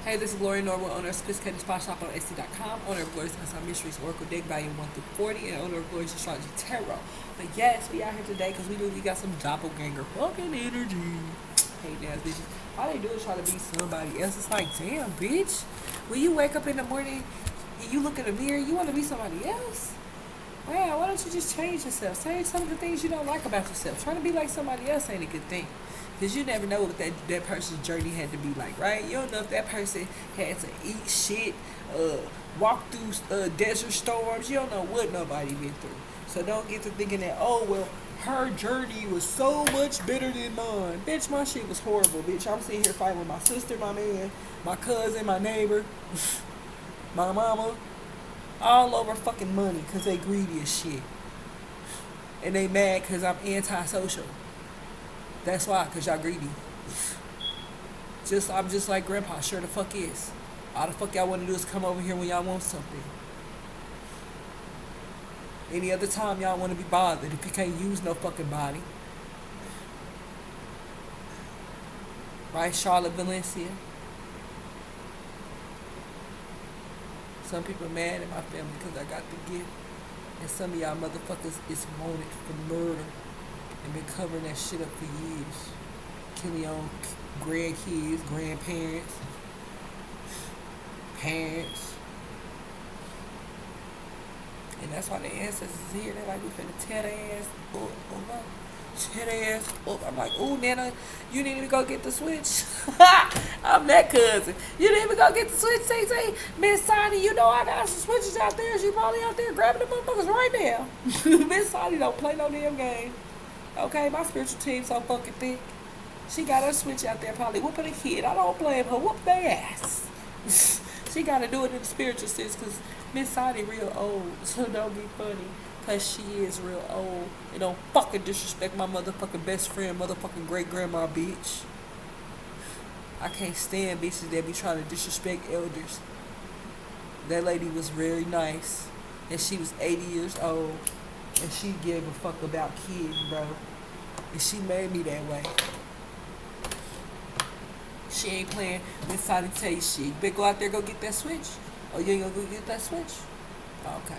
Hey, this is Lori Norwood, owner of Sophisticated Spot Shop on Etsy.com, owner of Glorious Unsolved Mysteries Oracle Deck Volume 1 through 40, and owner of Glorious Astrology Tarot. But yes, we out here today because we knew we got some doppelganger fucking energy. Hey, ass bitches. All they do is try to be somebody else. It's like, damn, bitch. When you wake up in the morning and you look in the mirror, you want to be somebody else? Wow, why don't you just change yourself? Change some of the things you don't like about yourself. Trying to be like somebody else ain't a good thing. Because you never know what that person's journey had to be like, right? You don't know if that person had to eat shit, walk through desert storms. You don't know what nobody went through. So don't get to thinking that, oh, well, her journey was so much better than mine. Bitch, my shit was horrible, bitch. I'm sitting here fighting with my sister, my man, my cousin, my neighbor, my mama, all over fucking money because they greedy as shit. And they mad because I'm antisocial. That's why, because y'all greedy. I'm just like grandpa, sure the fuck is. All the fuck y'all want to do is come over here when y'all want something. Any other time y'all want to be bothered if you can't use no fucking body. Right, Charlotte Valencia? Some people mad at my family because I got the gift. And some of y'all motherfuckers is wanted for murder. And been covering that shit up for years. Killing your own grandkids, grandparents, parents. And that's why the ancestors is here. They're like, we finna tear their ass up. Tear their ass up. I'm like, ooh, Nana, you need to go get the switch. I'm that cousin. You need to go get the switch. Say, Miss Sonny, you know I got some switches out there. She probably out there grabbing the motherfuckers right now. Miss Sonny don't play no damn game. Okay, my spiritual team so fucking thick. She got her switch out there probably whooping a kid. I don't blame her. Whoop their ass. She got to do it in the spiritual sense because Miss Sonny real old. So don't be funny because she is real old. And don't fucking disrespect my motherfucking best friend, motherfucking great-grandma, bitch. I can't stand bitches that be trying to disrespect elders. That lady was very nice. And she was 80 years old. And she gave a fuck about kids, bro. And she made me that way. She ain't playing. Miss Sonny tell you shit. You better go out there go get that switch. Oh, you ain't gonna go get that switch? Okay.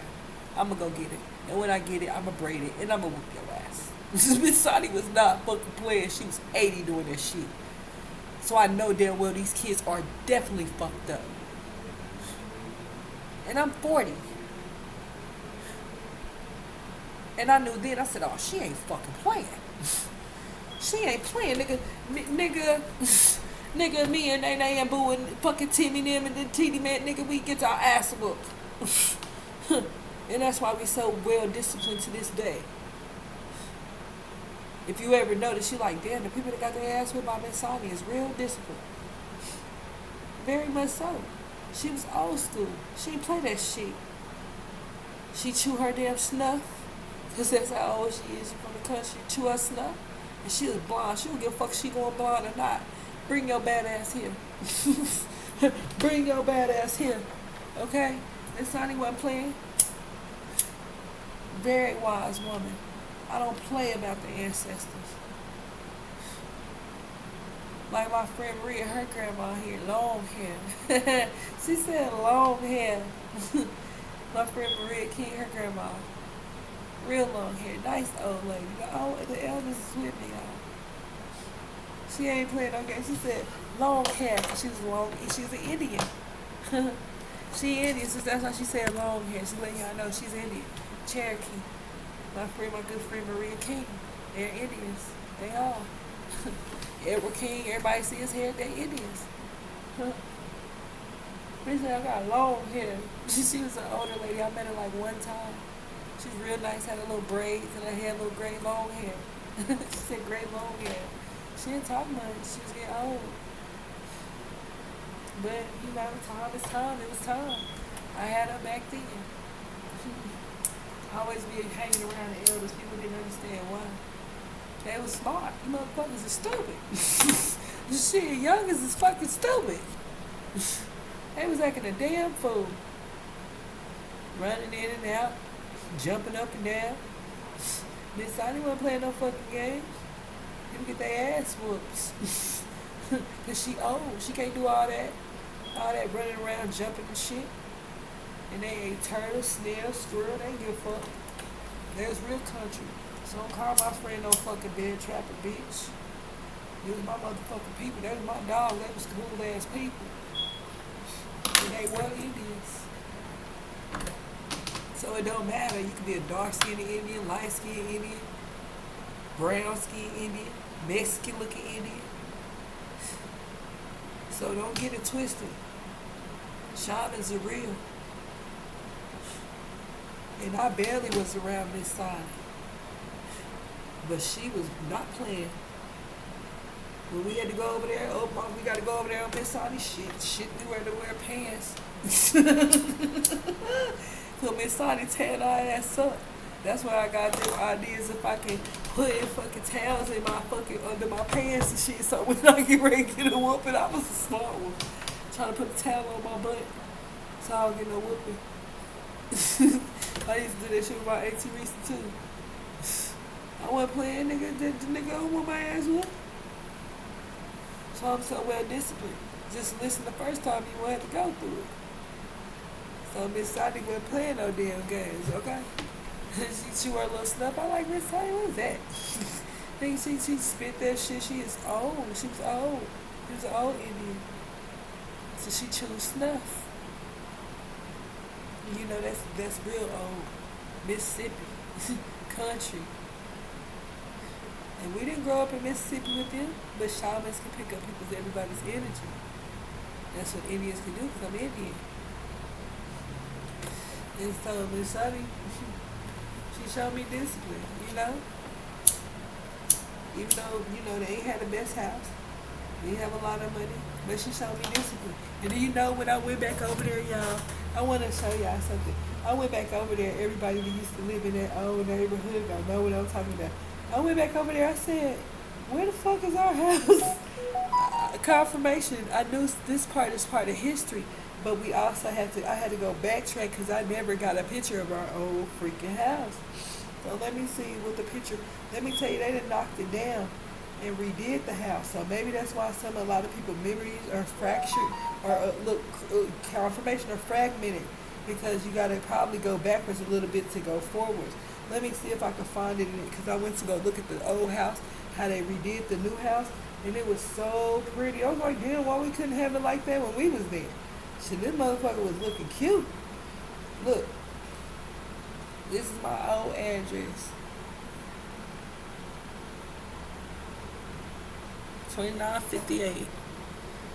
I'm gonna go get it. And when I get it, I'm gonna braid it. And I'm gonna whoop your ass. Miss Sonny was not fucking playing. She was 80 doing that shit. So I know damn well these kids are definitely fucked up. And I'm 40. And I knew then, I said, oh, she ain't fucking playing. She ain't playing, nigga, me and Nene and Boo and fucking Timmy them and then Titty Man, nigga, we get our ass whooped. And that's why we so well disciplined to this day. If you ever notice, you like, damn, the people that got their ass whooped by Miss Sonny is real disciplined. Very much so. She was old school. She didn't play that shit. She chew her damn snuff. Because that's how old she is. She from the country. Chew her snuff. And she was blonde. She don't give a fuck if she going blonde or not. Bring your bad ass here. Bring your bad ass here. Okay? Miss Sonny wasn't playing. Very wise woman. I don't play about the ancestors. Like my friend Maria, her grandma here, long hair. She said long hair. My friend Maria King, her grandma. Real long hair, nice old lady. The eldest is with me, y'all. She ain't playing no game. She said long hair. She was an Indian. She Indian, so that's why she said long hair. She letting y'all know she's Indian. Cherokee. My good friend Maria King. They're Indians. They are. Edward King, everybody see his hair, they're Indians. She said I got long hair. She was an older lady. I met her like one time. She's real nice, had a little braids and her hair, little gray long hair. She said gray long hair. She didn't talk much. She was getting old. But, you know, time is time. It was time. I had her back then. I always be hanging around the elders. People didn't understand why. They was smart. You motherfuckers are stupid. Shit, youngest is fucking stupid. They was acting a damn fool. Running in and out. Jumping up and down. Miss Sonny wasn't playing no fucking games. People get their ass whooped. Cause she old. She can't do all that. All that running around, jumping and shit. And they ain't turtle, snail, squirrel, they ain't give a fuck. There's real country. So don't call my friend no fucking dead trapper, bitch. They was my motherfucking people. They was my dog. They was cool ass people. And they were Indians. So it don't matter. You can be a dark skinned Indian, light skinned Indian, brown skinned Indian, Mexican looking Indian. So don't get it twisted. Shamans are real. And I barely was around Miss Sonny. But she was not playing. When we had to go over there, we got to go over there on Miss Sonny shit, we had to wear pants. So Miss Sonny tearing our ass up. That's why I got them ideas if I can put in fucking towels in my fucking under my pants and shit. So when I get ready to get a whooping, I was a smart one. Trying to put a towel on my butt so I don't get no whooping. I used to do that shit with my Auntie Reese too. I wasn't playing, nigga. The nigga whoop my ass whoop. So I'm so well disciplined. Just listen the first time you won't have to go through it. So Miss Sonny wasn't playing no damn games, okay? She wore a little snuff. I like Miss Sonny, what is that? Think she spit that shit. She is old. She was old. She was an old Indian. So she chose snuff. You know, that's real old. Mississippi. Country. And we didn't grow up in Mississippi with them, but shamans can pick up everybody's energy. That's what Indians can do, because I'm Indian. And so Miss Sonny, she showed me discipline, you know? Even though, you know, they ain't had the best house. They didn't have a lot of money, but she showed me discipline. And then, you know, when I went back over there, y'all, I want to show y'all something. I went back over there, everybody that used to live in that old neighborhood, I know what I'm talking about. I went back over there, I said, where the fuck is our house? Confirmation, I knew this part is part of history, but we also I had to go backtrack because I never got a picture of our old freaking house. So let me see what the picture, let me tell you, they done knocked it down and redid the house. So maybe that's why a lot of people's memories are fractured, or confirmation are fragmented, because you got to probably go backwards a little bit to go forwards. Let me see if I can find it in it, because I went to go look at the old house, how they redid the new house, and it was so pretty. I was like, damn, why we couldn't have it like that when we was there? Shit, this motherfucker was looking cute. Look, this is my old address. 2958.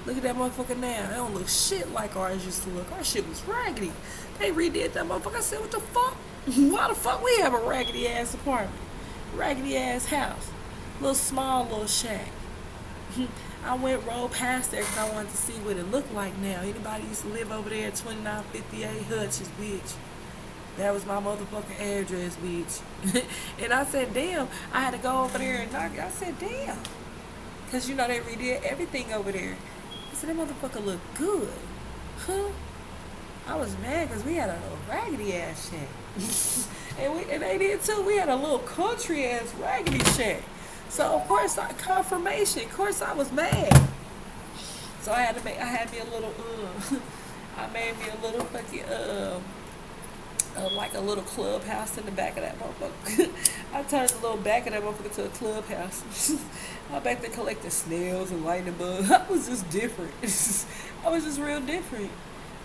Look at that motherfucker now. It don't look shit like ours used to look. Our shit was raggedy. They redid that motherfucker. I said, what the fuck? Why the fuck we have a raggedy ass apartment? Raggedy ass house. Little small little shack. I rolled past there because I wanted to see what it looked like now. Anybody used to live over there at 2958 Hutchins, bitch. That was my motherfucking address, bitch. And I said, damn. I had to go over there and knock it. I said, damn. Because, you know, they redid everything over there. I said, that motherfucker look good. Huh? I was mad because we had a little raggedy ass shack. and they did too. We had a little country ass raggedy shack. So of course, confirmation. Of course, I was mad. So I had me a little. I made me a little fucking like a little clubhouse in the back of that motherfucker. I turned the little back of that motherfucker to a clubhouse. I back there collecting snails and lightning bugs. I was just different. I was just real different.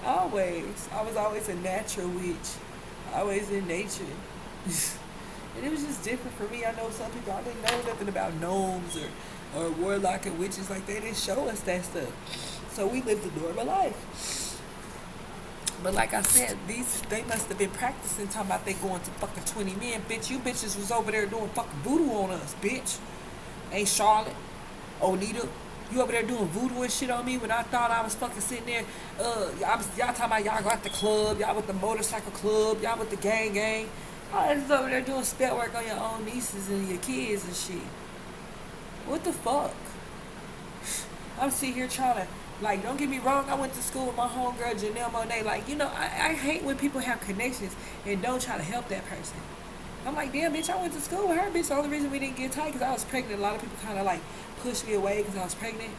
Always. I was always a natural witch. Always in nature. And it was just different for me. I know some people, I didn't know nothing about gnomes or warlock and witches. Like, they didn't show us that stuff. So we lived a normal life. But like I said, they must have been practicing, talking about they going to fucking 20 men. Bitch, you bitches was over there doing fucking voodoo on us, bitch. Ain't Charlotte, Onita, you over there doing voodoo and shit on me when I thought I was fucking sitting there. Y'all talking about y'all got the club, y'all with the motorcycle club, y'all with the gang. I was over there doing spell work on your own nieces and your kids and shit. What the fuck? I'm sitting here trying to, like, don't get me wrong, I went to school with my homegirl Janelle Monáe. Like, you know, I hate when people have connections and don't try to help that person. I'm like, damn, bitch, I went to school with her, bitch. The only reason we didn't get tight because I was pregnant. A lot of people kind of, like, pushed me away because I was pregnant.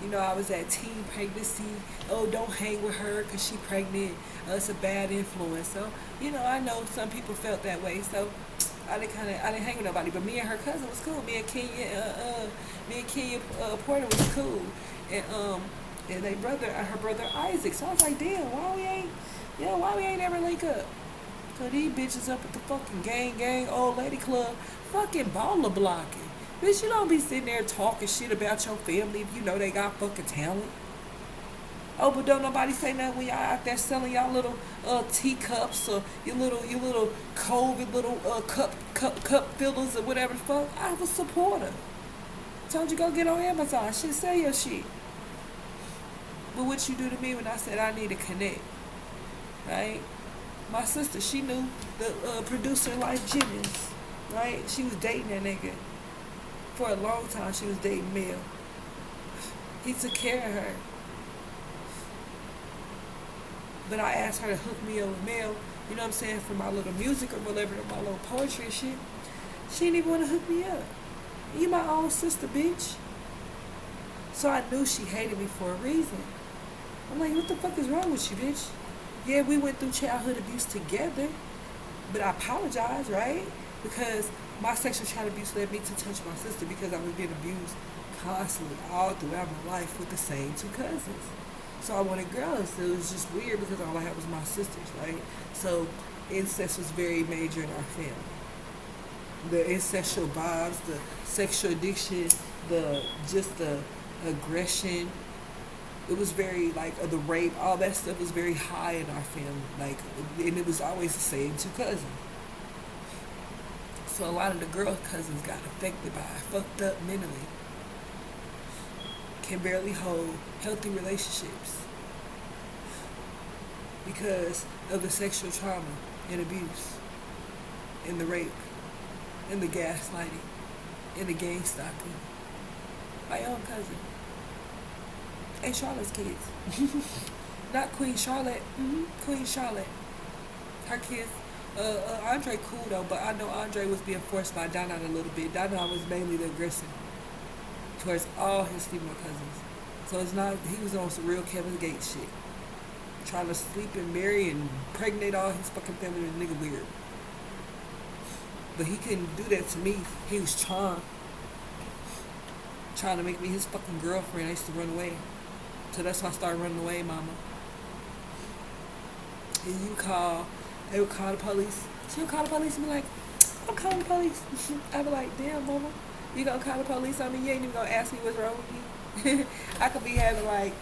You know, I was at teen pregnancy. Oh, don't hang with her because she pregnant. It's a bad influence. So, you know, I know some people felt that way. So, I didn't hang with nobody. But me and her cousin was cool. Me and Kenya Porter was cool. And her brother Isaac. So I was like, damn, why we ain't ever link up? So these bitches up at the fucking gang, old lady club, fucking baller blocking. Bitch, you don't be sitting there talking shit about your family if you know they got fucking talent. Oh, but don't nobody say nothing when y'all out there selling y'all little teacups or your little COVID little cup fillers or whatever the fuck. I was a supporter. Told you go get on Amazon. Shit, sell your shit. But what you do to me when I said I need to connect, right? My sister, she knew the producer Life Jennings, right? She was dating that nigga. For a long time, she was dating Mel. He took care of her. But I asked her to hook me up with Mel, you know what I'm saying, for my little music or whatever, my little poetry and shit. She didn't even want to hook me up. You my own sister, bitch. So I knew she hated me for a reason. I'm like, what the fuck is wrong with you, bitch? Yeah, we went through childhood abuse together, but I apologize, right? Because my sexual child abuse led me to touch my sister because I was being abused constantly all throughout my life with the same two cousins. So I wanted girls. So it was just weird because all I had was my sisters, right? So incest was very major in our family. The incestual vibes, the sexual addiction, the aggression. It was very the rape, all that stuff was very high in our family. And it was always the same two cousins. So a lot of the girl cousins got affected by it, fucked up mentally. Can barely hold healthy relationships because of the sexual trauma and abuse and the rape and the gaslighting and the gang stalking. My own cousin. And Charlotte's kids. Not Queen Charlotte. Queen Charlotte. Her kids. Andre cool though, but I know Andre was being forced by Donna a little bit. Donna was mainly the aggressor towards all his female cousins. So it's not, he was on some real Kevin Gates shit. Trying to sleep and marry and impregnate all his fucking family with a nigga weird. But he couldn't do that to me. He was trying to make me his fucking girlfriend. I used to run away. So that's why I started running away, mama. And they would call the police. She would call the police and be like, I'm calling the police. I'd be like, damn, mama, you gonna call the police on me? You ain't even gonna ask me what's wrong with you. I could be having a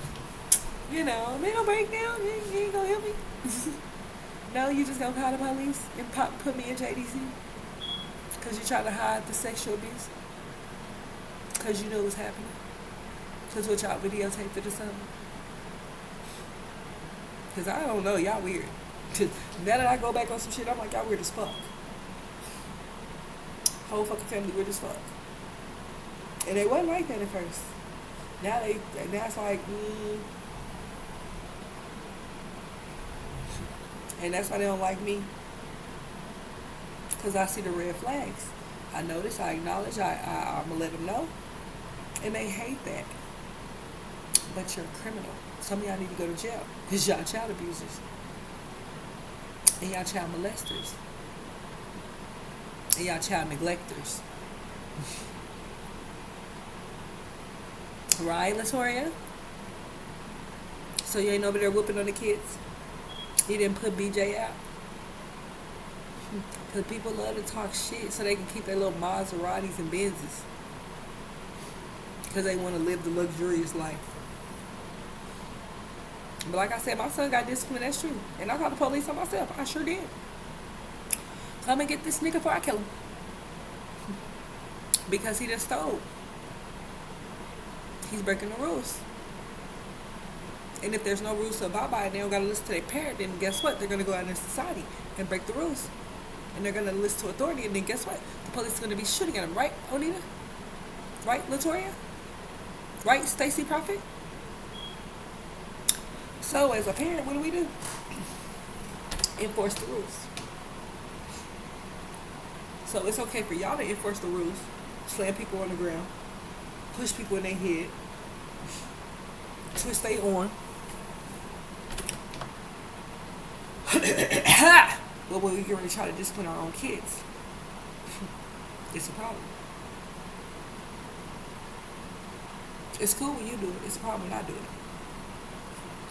mental breakdown. You ain't gonna help me. No, you just gonna call the police and put me in JDC because you try to hide the sexual abuse because you knew it was happening. Because what y'all videotaped it or something. Because I don't know, y'all weird. Now that I go back on some shit, I'm like, y'all weird as fuck. Whole fucking family weird as fuck. And they wasn't like that at first. Now it's like, And that's why they don't like me. Because I see the red flags. I notice, I acknowledge, I'm going to let them know. And they hate that. But you're a criminal. Some of y'all need to go to jail. Because y'all child abusers. And y'all child molesters. And y'all child neglectors. Right, Latoria? So you ain't over there whooping on the kids? You didn't put BJ out? Because people love to talk shit so they can keep their little Maseratis and Benzes. Because they want to live the luxurious life. But like I said, my son got disciplined, that's true. And I called the police on myself. I sure did. Come and get this nigga before I kill him. Because he just stole. He's breaking the rules. And if there's no rules to abide by, and they don't got to listen to their parent, then guess what? They're going to go out in society and break the rules. And they're going to listen to authority, and then guess what? The police is going to be shooting at them, right, Onita? Right, Latoria? Right, Stacy Prophet? So, as a parent, what do? Enforce the rules. So, it's okay for y'all to enforce the rules, slam people on the ground, push people in their head, twist they arm. But when we get ready to try to discipline our own kids, it's a problem. It's cool when you do it. It's a problem when I do it.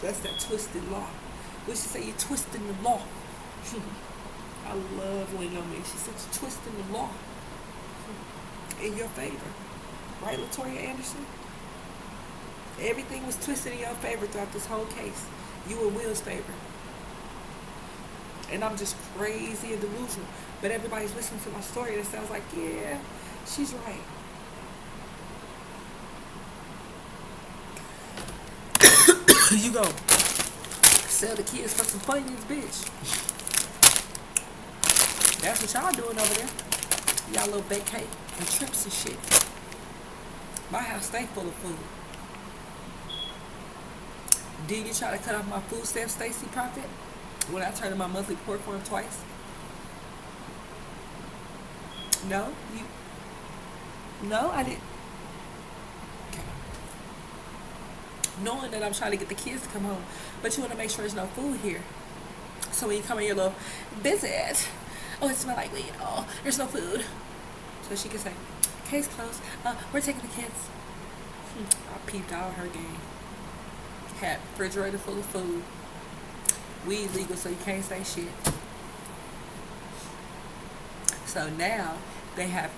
That's that twisted law. We should say you're twisting the law. I love when you me. She said you're twisting the law in your favor. Right, Latoya Anderson? Everything was twisted in your favor throughout this whole case. You in Will's favor. And I'm just crazy and delusional. But everybody's listening to my story and it sounds like, yeah, she's right. You go sell the kids for some fun in this bitch. That's what y'all doing over there. Y'all little bake cake and trips and shit. My house stay full of food. Did you try to cut off my food stamp, Stacy Prophet? When I turned in my monthly report form twice? No? No, I didn't. Okay. Knowing that I'm trying to get the kids to come home, but you want to make sure there's no food here. So when you come in your little visit, oh, it smells like weed. Oh, there's no food. So she can say, case closed. We're taking the kids. I peeped out her game. Had refrigerator full of food. Weed legal, so you can't say shit. So now they have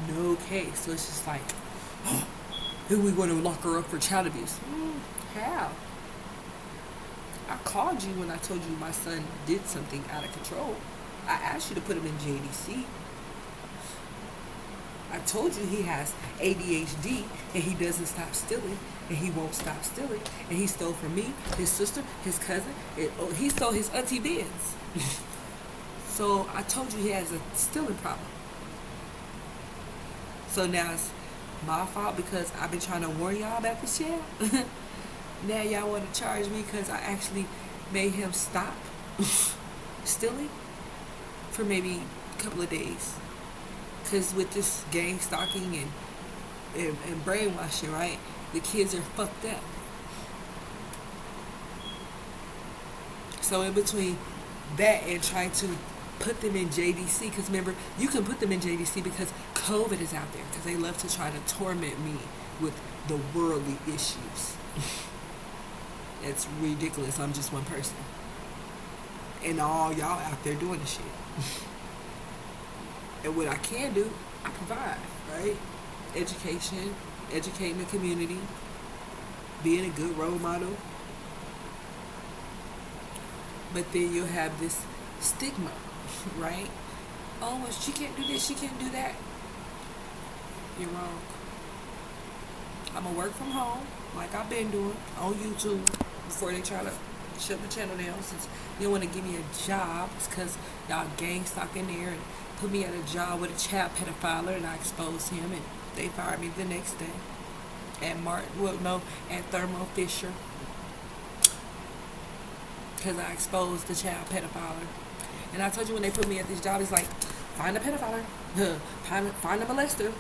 no case. So it's just like, oh, who we want to lock her up for child abuse? How? I called you when I told you my son did something out of control. I asked you to put him in JDC. I told you he has ADHD and he doesn't stop stealing and he won't stop stealing, and he stole from me, his sister, his cousin, he stole his auntie Benz. So I told you he has a stealing problem. So now it's my fault because I've been trying to warn y'all about this shit. Now y'all want to charge me because I actually made him stop stealing for maybe a couple of days. Because with this gang stalking and brainwashing, right, the kids are fucked up. So in between that and trying to put them in JDC, because remember, you can put them in JDC because COVID is out there, because they love to try to torment me with the worldly issues. It's ridiculous. I'm just one person. And all y'all out there doing this shit. And what I can do, I provide, right? Education, educating the community, being a good role model. But then you'll have this stigma, right? Oh, well, she can't do this, she can't do that. You're wrong. I'm going to work from home, like I've been doing, on YouTube, before they try to shut my channel down. Since you don't want to give me a job, it's because y'all gang stalking there and put me at a job with a child pedophile, and I exposed him, and they fired me the next day. At Thermo Fisher, because I exposed the child pedophile. And I told you when they put me at this job, it's like, find a pedophile, find a molester,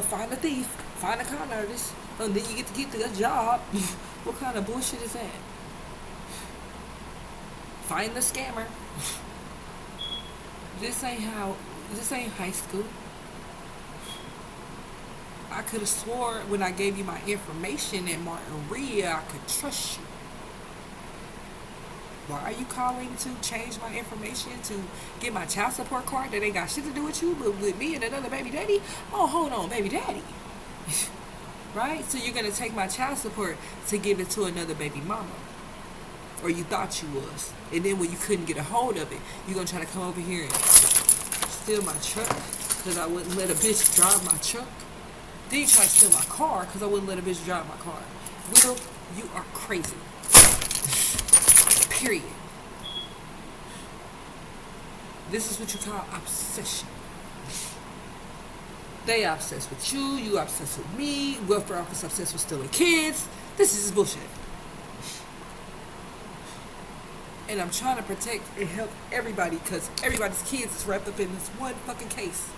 find a thief, find a con artist, and then you get to keep the job. What kind of bullshit is that? Find the scammer. This ain't high school. I could have swore when I gave you my information at Martinria, I could trust you. Why are you calling to change my information to get my child support card that ain't got shit to do with you, but with me and another baby daddy? Oh, hold on, baby daddy. Right? So you're going to take my child support to give it to another baby mama. Or you thought you was. And then when you couldn't get a hold of it, you're going to try to come over here and steal my truck because I wouldn't let a bitch drive my truck. Then you try to steal my car because I wouldn't let a bitch drive my car. Will, you are crazy. Period. This is what you call obsession. They obsessed with you. You obsessed with me. Welfare office obsessed with stealing kids. This is bullshit. And I'm trying to protect and help everybody because everybody's kids is wrapped up in this one fucking case.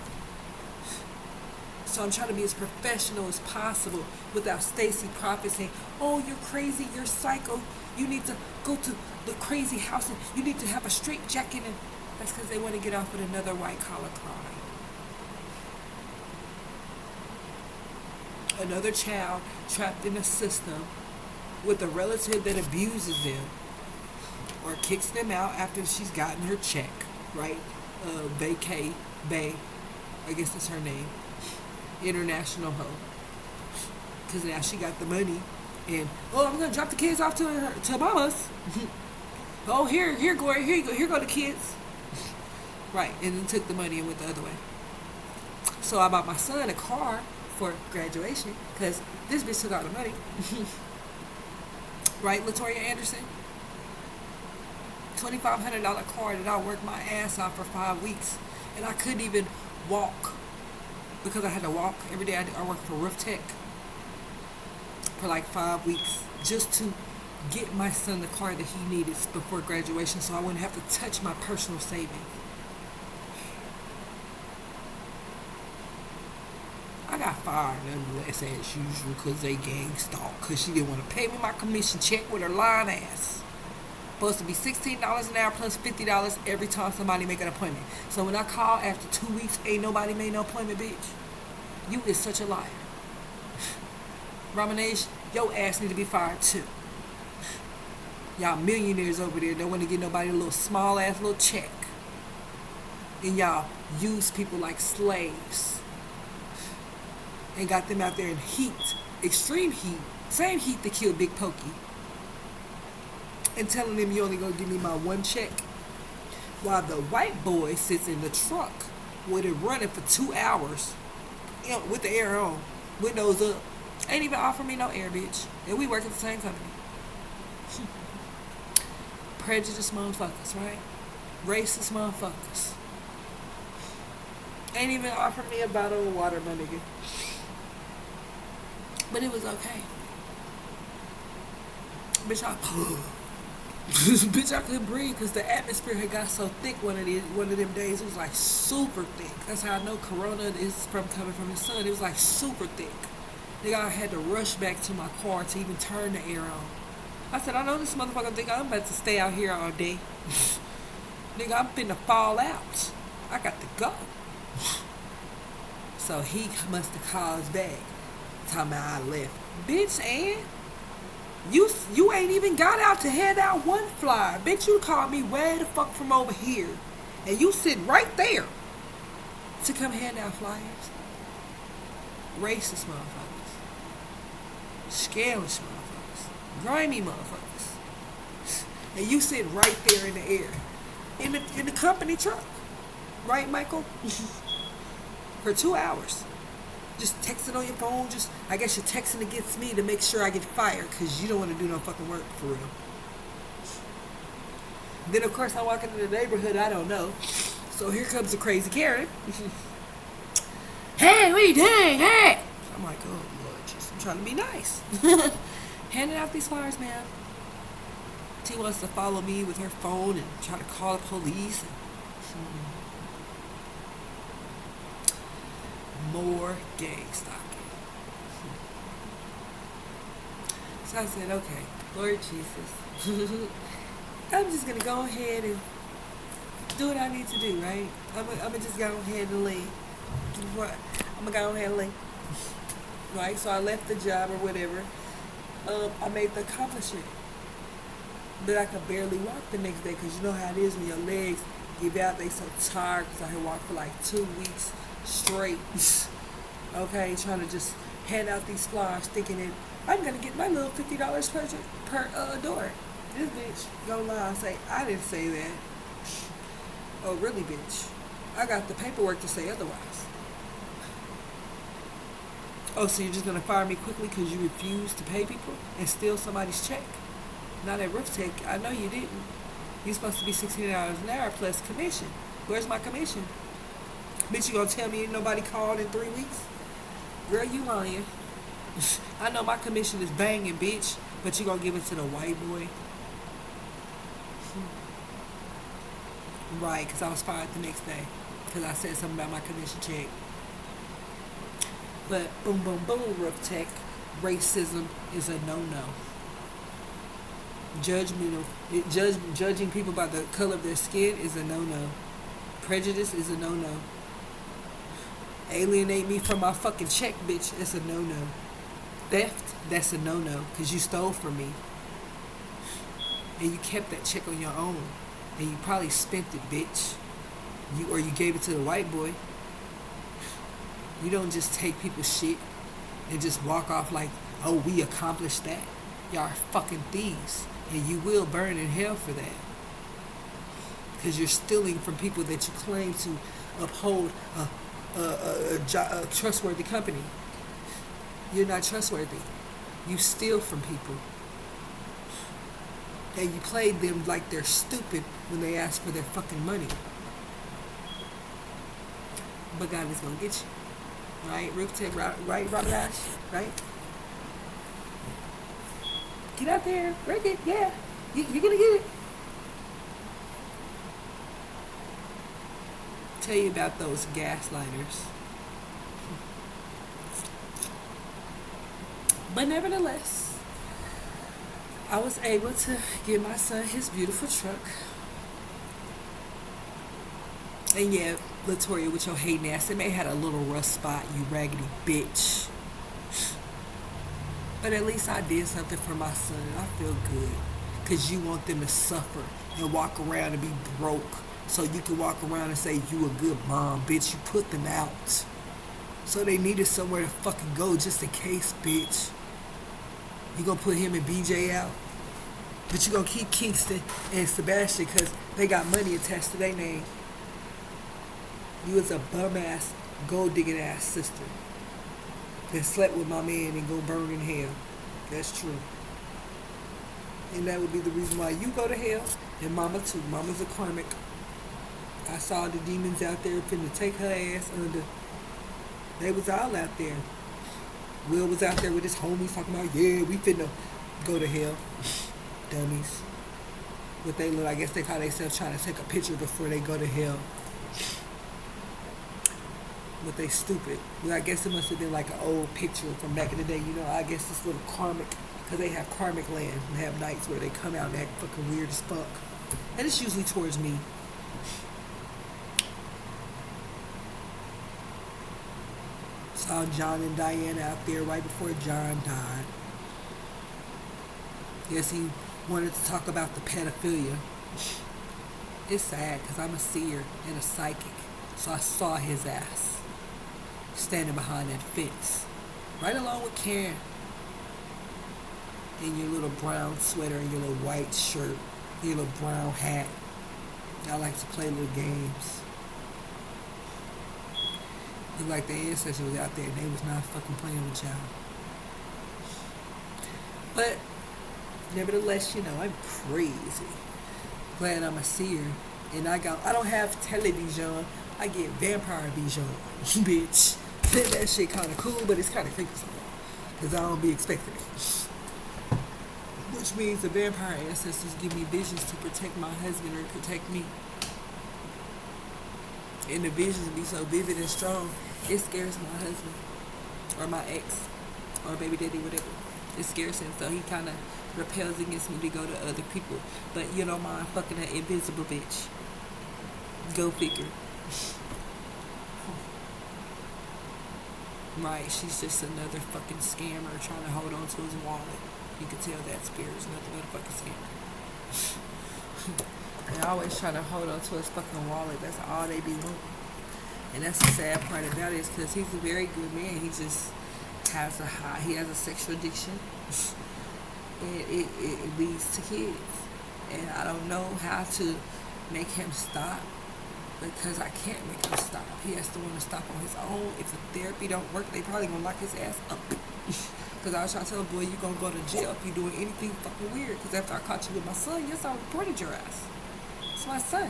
So I'm trying to be as professional as possible without Stacy Prophet saying, oh, you're crazy, you're psycho, you need to go to the crazy house and you need to have a straight jacket. And that's because they want to get off with another white collar crime. Another child trapped in a system with a relative that abuses them or kicks them out after she's gotten her check, right? Vacay Bay, I guess that's her name. International hoe. Because now she got the money. And, oh, I'm going to drop the kids off to mama's. Oh, here, Gloria, here go the kids. Right, and then took the money and went the other way. So I bought my son a car for graduation because this bitch took all the money. Right, Latoya Anderson? $2,500 car that I worked my ass off for 5 weeks. And I couldn't even walk because I had to walk every day. I worked for Roof Tech for like 5 weeks just to get my son the car that he needed before graduation so I wouldn't have to touch my personal savings. I got fired nonetheless as usual because they gang stalked because she didn't want to pay me my commission check with her lying ass. Supposed to be $16 an hour plus $50 every time somebody make an appointment. So when I call after 2 weeks, ain't nobody made no appointment, bitch. You is such a liar. Ramanesh, your ass need to be fired too. Y'all millionaires over there don't want to give nobody a little small ass little check. And y'all use people like slaves. And got them out there in heat, extreme heat, same heat that killed Big Pokey. And telling them you only gonna give me my one check. While the white boy sits in the truck with it running for 2 hours, you know, with the air on, windows up. Ain't even offering me no air, bitch. And we work at the same company. Prejudiced motherfuckers, right? Racist motherfuckers. Ain't even offering me a bottle of water, my nigga. But it was okay. Bitch, bitch, I couldn't breathe because the atmosphere had got so thick one of them days. It was like super thick. That's how I know corona is coming from the sun. It was like super thick. Nigga, I had to rush back to my car to even turn the air on. I said, I know this motherfucker think I'm about to stay out here all day. Nigga, I'm finna fall out. I got to go. So he must have called back. Talking about I left. Bitch, and you ain't even got out to hand out one flyer. Bitch, you called me way the fuck from over here. And you sitting right there to come hand out flyers. Racist motherfuckers. Scandalous motherfuckers. Grimy motherfuckers. And you sitting right there in the air. In the company truck. Right, Michael? For 2 hours. Just texting on your phone. I guess you're texting against me to make sure I get fired because you don't want to do no fucking work for real. Then, of course, I walk into the neighborhood I don't know. So here comes the crazy Karen. Hey, what you doing? Hey! I'm like, oh, Lord, I'm trying to be nice. Handing out these flyers, man. She wants to follow me with her phone and try to call the police. More gang stalking. So I said, okay, Lord Jesus, I'm just going to go ahead and do what I need to do, right? I'm going to just go ahead and leave. I'm going to go ahead and leave. Right? So I left the job or whatever. I made the accomplishment. But I could barely walk the next day because you know how it is when your legs give out. They so tired because I had walked for like 2 weeks straight. Okay, trying to just hand out these flyers thinking that I'm going to get my little $50 per door. This bitch gonna lie and say, I didn't say that. Oh, really, bitch? I got the paperwork to say otherwise. Oh, so you're just going to fire me quickly because you refuse to pay people and steal somebody's check? Not at Roof Tech. I know you didn't. You're supposed to be $16 an hour plus commission. Where's my commission? Bitch, you gonna tell me ain't nobody called in 3 weeks? Girl, you lying. I know my commission is banging, bitch, but you gonna give it to the white boy? Right, because I was fired the next day because I said something about my commission check. But boom, boom, boom, Roof Tech. Racism is a no-no. Judging people by the color of their skin is a no-no. Prejudice is a no-no. Alienate me from my fucking check, bitch. It's a no-no. Theft, that's a no-no, because you stole from me. And you kept that check on your own. And you probably spent it, bitch. Or you gave it to the white boy. You don't just take people's shit and just walk off like, oh, we accomplished that. Y'all are fucking thieves. And you will burn in hell for that. Because you're stealing from people that you claim to uphold a trustworthy company. You're not trustworthy. You steal from people. And you play them like they're stupid when they ask for their fucking money. But God is going to get you. Right? Roof Tech, right, Robert Ash? Right? Get out there. Break it. Yeah. You're going to get it. Tell you about those gaslighters. But nevertheless, I was able to give my son his beautiful truck. And yeah, Latoya, with your hating ass, it may have had a little rust spot, you raggedy bitch. But at least I did something for my son, and I feel good. Because you want them to suffer and walk around and be broke. So you can walk around and say, you a good mom, bitch. You put them out. So they needed somewhere to fucking go just in case, bitch. You gonna put him and BJ out? But you gonna keep Kingston and Sebastian because they got money attached to their name. You was a bum-ass, gold-digging-ass sister that slept with my man and go burn in hell. That's true. And that would be the reason why you go to hell, and Mama too. Mama's a karmic. I saw the demons out there finna take her ass under. They was all out there. Will was out there with his homies talking about, yeah, we finna go to hell. Dummies. What they look, I guess they call themselves trying to take a picture before they go to hell. But they stupid. Well, I guess it must have been like an old picture from back in the day. You know, I guess this little karmic, because they have karmic land and have nights where they come out and act fucking weird as fuck. And it's usually towards me. Saw John and Diane out there right before John died. Yes, he wanted to talk about the pedophilia. It's sad because I'm a seer and a psychic. So I saw his ass standing behind that fence. Right along with Karen. In your little brown sweater and your little white shirt. Your little brown hat. Y'all like to play little games. Looked like the ancestors was out there and they was not fucking playing with y'all. But nevertheless, you know, I'm crazy. Glad I'm a seer. And I don't have television. I get vampire vision, bitch. That shit kind of cool, but it's kind of creepy sometimes. Because I don't be expecting it. Which means the vampire ancestors give me visions to protect my husband or protect me. And the visions be so vivid and strong, it scares my husband. Or my ex. Or baby daddy, whatever. It scares him, so he kind of repels against me to go to other people. But you don't mind fucking an invisible bitch. Go figure. Right, she's just another fucking scammer trying to hold on to his wallet. You can tell that spirit's nothing but a fucking scammer. They're always trying to hold on to his fucking wallet. That's all they be wanting. And that's the sad part about it, is because he's a very good man. He just has he has a sexual addiction. And it leads to kids. And I don't know how to make him stop. Because I can't make him stop. He has to want to stop on his own. If the therapy don't work, they probably gonna lock his ass up. Because I was trying to tell him, boy, you gonna go to jail if you doing anything fucking weird. Because after I caught you with my son, yes, I reported your ass. It's my son.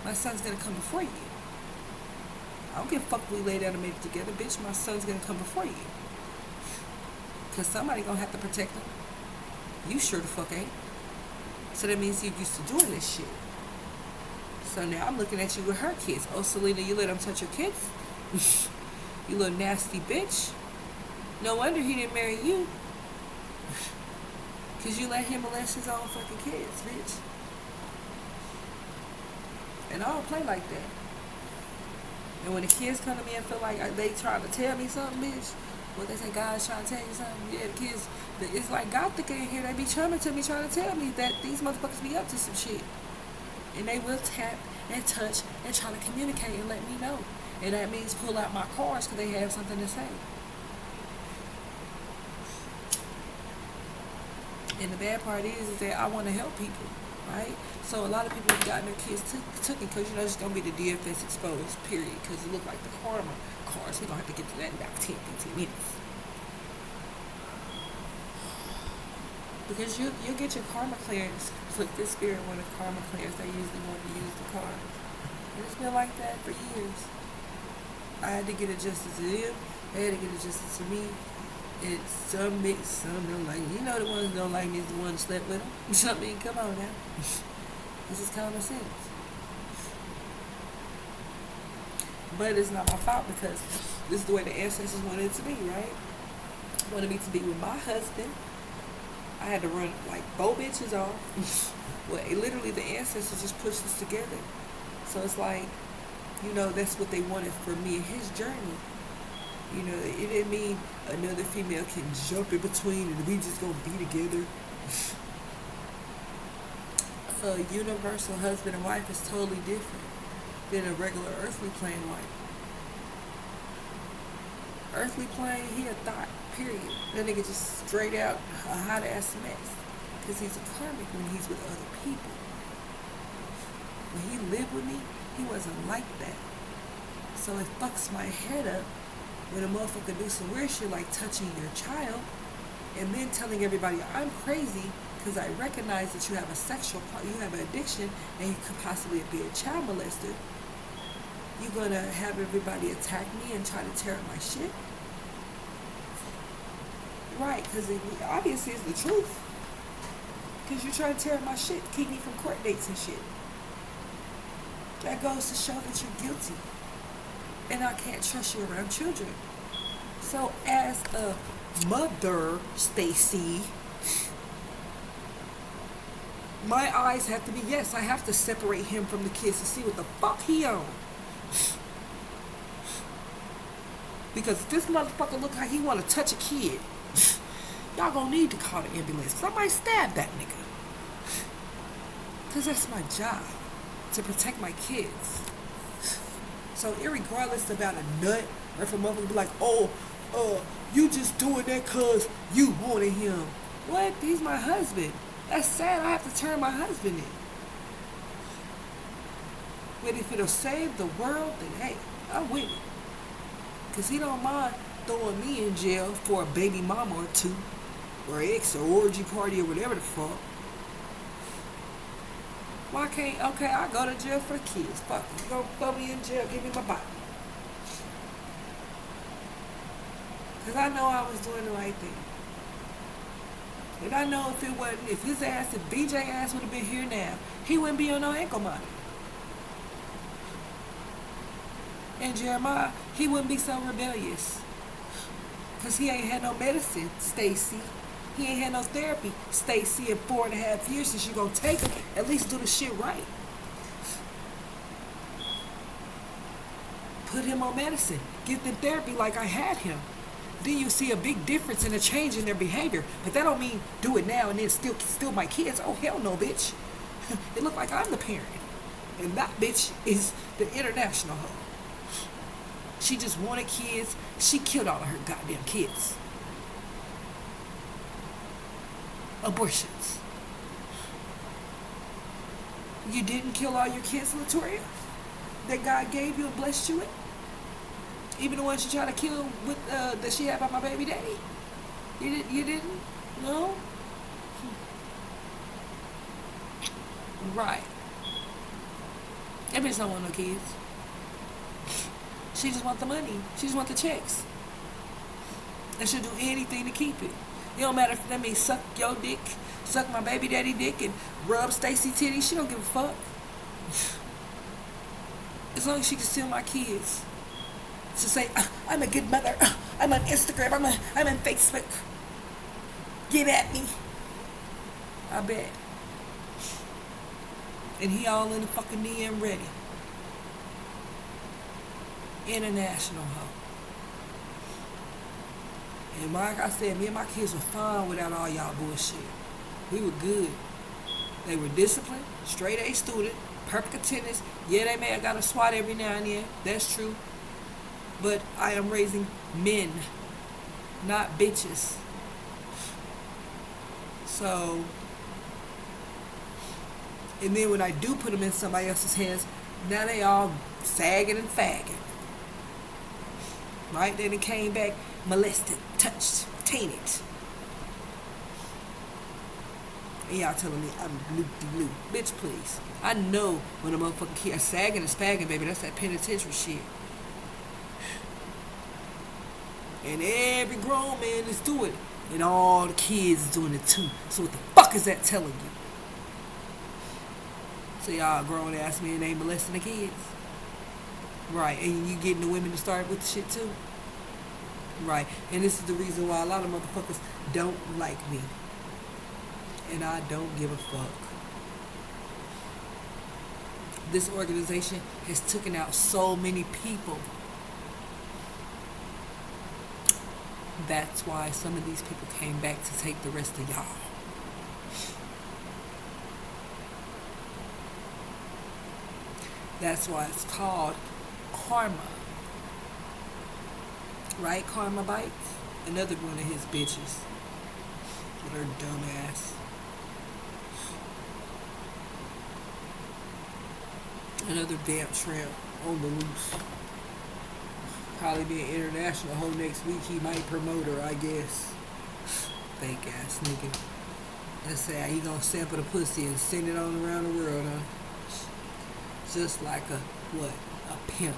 My son's gonna come before you. I don't give a fuck if we lay down and make it together, bitch. My son's gonna come before you. Because somebody gonna have to protect him. You sure the fuck ain't. So that means you used to doing this shit. So now I'm looking at you with her kids. Oh, Selena, you let them touch your kids? You little nasty bitch. No wonder he didn't marry you. Because you let him molest his own fucking kids, bitch. And I don't play like that. And when the kids come to me and feel like they trying to tell me something, bitch, well, they say God's trying to tell you something. Yeah, the kids, it's like Gothic in here. They be coming to me trying to tell me that these motherfuckers be up to some shit. And they will tap and touch and try to communicate and let me know. And that means pull out my cards because they have something to say. And the bad part is that I want to help people, right? So a lot of people have gotten their kids taken because, it's going to be the DFS exposed, period. Because it look like the karma cards. We're going to have to get to that in about 10, 15 minutes. Because you'll get your karma clearance, flip this spirit when the karma clears. They usually want to use the cards. And it's been like that for years. I had to get adjusted to them. They had to get adjusted to me. It's some mix, some don't like me. The ones that don't like me is the ones that slept with them. I mean, come on now. This is common sense. But it's not my fault because this is the way the ancestors wanted it to be, right? Wanted me to be with my husband. I had to run like 4 bitches off. Well, literally the ancestors just pushed us together. So it's like, that's what they wanted for me and his journey. It didn't mean another female can jump in between and we just gonna be together. A universal husband and wife is totally different than a regular earthly plane wife. Earthly plane, he a thought, period. That nigga just straight out a hot ass mess. Because he's a karmic when he's with other people. When he lived with me, he wasn't like that. So it fucks my head up when a motherfucker do some weird shit like touching your child and then telling everybody I'm crazy because I recognize that you have you have an addiction and you could possibly be a child molester. You gonna have everybody attack me and try to tear up my shit? Right, because obviously it's the truth. Because you're trying to tear up my shit, keep me from court dates and shit. That goes to show that you're guilty. And I can't trust you around children. So as a mother, Stacy, my eyes have to be, yes, I have to separate him from the kids to see what the fuck he on. Because if this motherfucker look like he want to touch a kid, y'all gonna need to call the ambulance. Somebody stab that nigga. Because that's my job, to protect my kids. So irregardless about a nut, or if a motherfucker be like, you just doing that cause you wanted him. What? He's my husband. That's sad. I have to turn my husband in. But if it'll save the world, then hey, I'm with it. Because he don't mind throwing me in jail for a baby mama or two, or ex or orgy party or whatever the fuck. Why can't, I go to jail for the kids. Fuck, you gonna throw me in jail, give me my body. Because I know I was doing the right thing. And I know if BJ ass would have been here now, he wouldn't be on no ankle monitor. And Jeremiah, he wouldn't be so rebellious. Because he ain't had no medicine, Stacy. He ain't had no therapy, Stacy, in 4.5 years since you gonna take him. At least do the shit right. Put him on medicine. Give them therapy like I had him. Then you see a big difference in a change in their behavior. But that don't mean do it now and then still my kids. Oh, hell no, bitch. It look like I'm the parent. And that bitch is the international hoe. She just wanted kids. She killed all of her goddamn kids. Abortions. You didn't kill all your kids, Latoya, that God gave you and blessed you with? Even the ones you tried to kill with that she had by my baby daddy? You didn't? No? Right. That bitch don't want no kids. She just want the money. She just want the checks. And she'll do anything to keep it. It don't matter if that means suck your dick, suck my baby daddy dick, and rub Stacy titty. She don't give a fuck. As long as she can steal my kids to say, I'm a good mother. I'm on Instagram. I'm on Facebook. Get at me. I bet. And he all in the fucking DM ready. International hoe. And like I said, me and my kids were fine without all y'all bullshit. We were good. They were disciplined, straight A student, perfect attendance. Yeah, they may have got a SWAT every now and then. That's true. But I am raising men, not bitches. So, and then when I do put them in somebody else's hands, now they all sagging and fagging. Right? Then it came back molested, touched, tainted. And y'all telling me I'm loop-de-loop. Bitch, please. I know when a motherfucking kid is sagging and spagging, baby. That's that penitentiary shit. And every grown man is doing it. And all the kids is doing it too. So what the fuck is that telling you? So y'all grown ass men ain't molesting the kids. Right. And you getting the women to start with the shit too. Right. And this is the reason why a lot of motherfuckers don't like me. And I don't give a fuck. This organization has taken out so many people. That's why some of these people came back to take the rest of y'all. That's why it's called karma. Right? Karma bites. Another one of his bitches. With her dumb ass. Another damn tramp on the loose. Probably be an international hoe next week. He might promote her, I guess. Fake ass nigga. Let's say he gonna sample the pussy and send it on around the world, huh? Just like a, what? A pimp.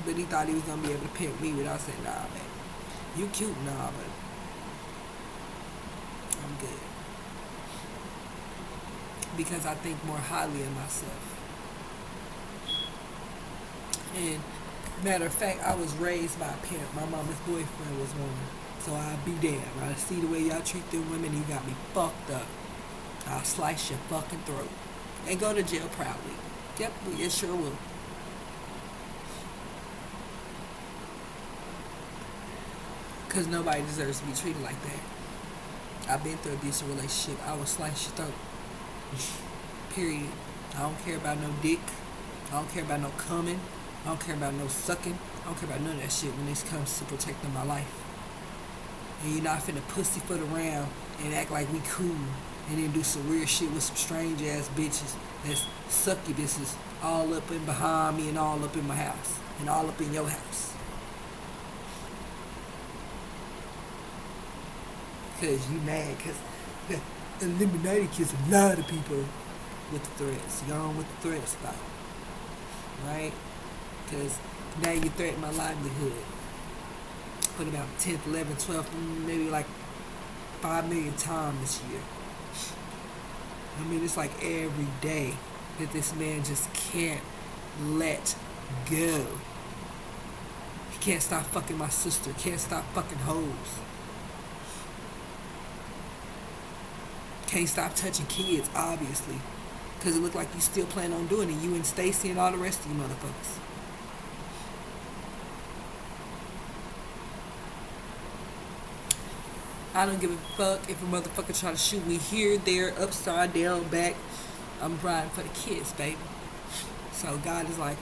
But he thought he was gonna be able to pimp me without saying, nah, man. You cute, nah, but I'm good. Because I think more highly of myself. And matter of fact, I was raised by a pimp. My mama's boyfriend was one. So I'd be damned. I see the way y'all treat them women, you got me fucked up. I'll slice your fucking throat. And go to jail proudly. Yep, it sure will. Because nobody deserves to be treated like that. I've been through an abusive relationship. I will slice your throat. Period. I don't care about no dick. I don't care about no coming. I don't care about no sucking. I don't care about none of that shit when it comes to protecting my life. And you're not finna pussyfoot around and act like we cool and then do some weird shit with some strange ass bitches that's succubuses all up and behind me and all up in my house and all up in your house. Cause you mad cause the Illuminati kills a lot of people with the threats. You're on with the threats about. Right? Because now you threaten my livelihood. Put about 10th, 11th, 12th, maybe like 5 million times this year. I mean, it's like every day that this man just can't let go. He can't stop fucking my sister. Can't stop fucking hoes. Can't stop touching kids, obviously. Because it looked like you still plan on doing it. You and Stacy and all the rest of you motherfuckers. I don't give a fuck if a motherfucker try to shoot me here, there, upside down, back. I'm riding for the kids, baby. So God is like,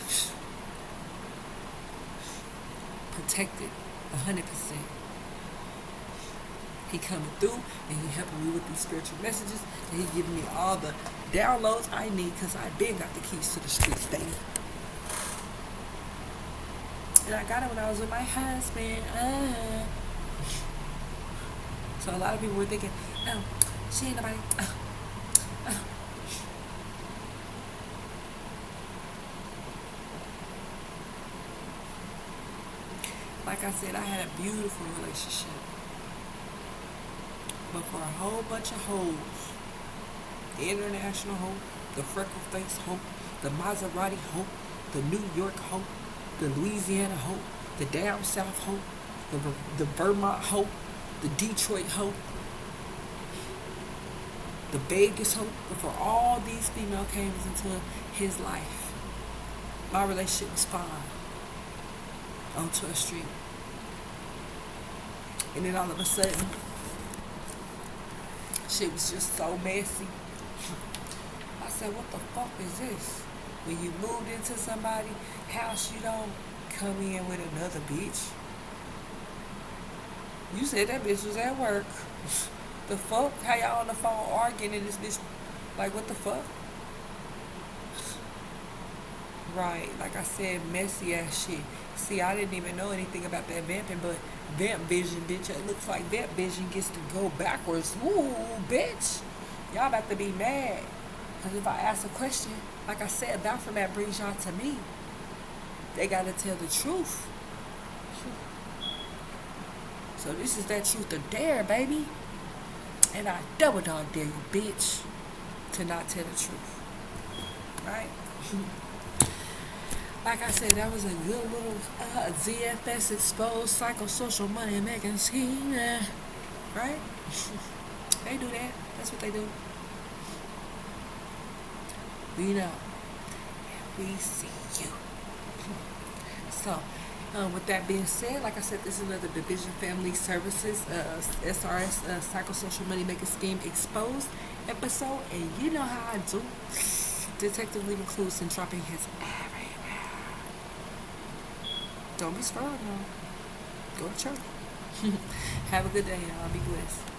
protected, 100%. He coming through and he helping me with these spiritual messages and he giving me all the downloads I need because I been got the keys to the streets, baby. And I got it when I was with my husband. So a lot of people were thinking, oh, she ain't nobody. Like I said, I had a beautiful relationship. But for a whole bunch of hoes, international hoes, the freckle face hoe, the Maserati hoe, the New York hoe, the Louisiana hoe, the down south hoe, the Vermont hoe, the Detroit hoe, the Vegas hoe. Before all these female came into his life, my relationship was fine on 12th Street. And then all of a sudden, shit was just so messy. I said, what the fuck is this? When you moved into somebody's house, you don't come in with another bitch. You said that bitch was at work. The fuck? How y'all on the phone arguing and this bitch, like, what the fuck? Right, like I said, messy ass shit. See, I didn't even know anything about that vamping, but vamp vision, bitch, it looks like vamp vision gets to go backwards. Ooh, bitch. Y'all about to be mad. Because if I ask a question, like I said, Baphomet brings y'all to me. They got to tell the truth. So this is that truth or dare, baby. And I double dog dare you, bitch, to not tell the truth. Right? Like I said, that was a good little ZFS exposed psychosocial money making scheme. Right? They do that. That's what they do. We know. We see you. So, with that being said, like I said, this is another Division Family Services SRS Psychosocial Money Making Scheme Exposed episode. And you know how I do. Detective leaving clues and dropping his everywhere. Don't be scared, no. Go to church. Have a good day, y'all. Be blessed.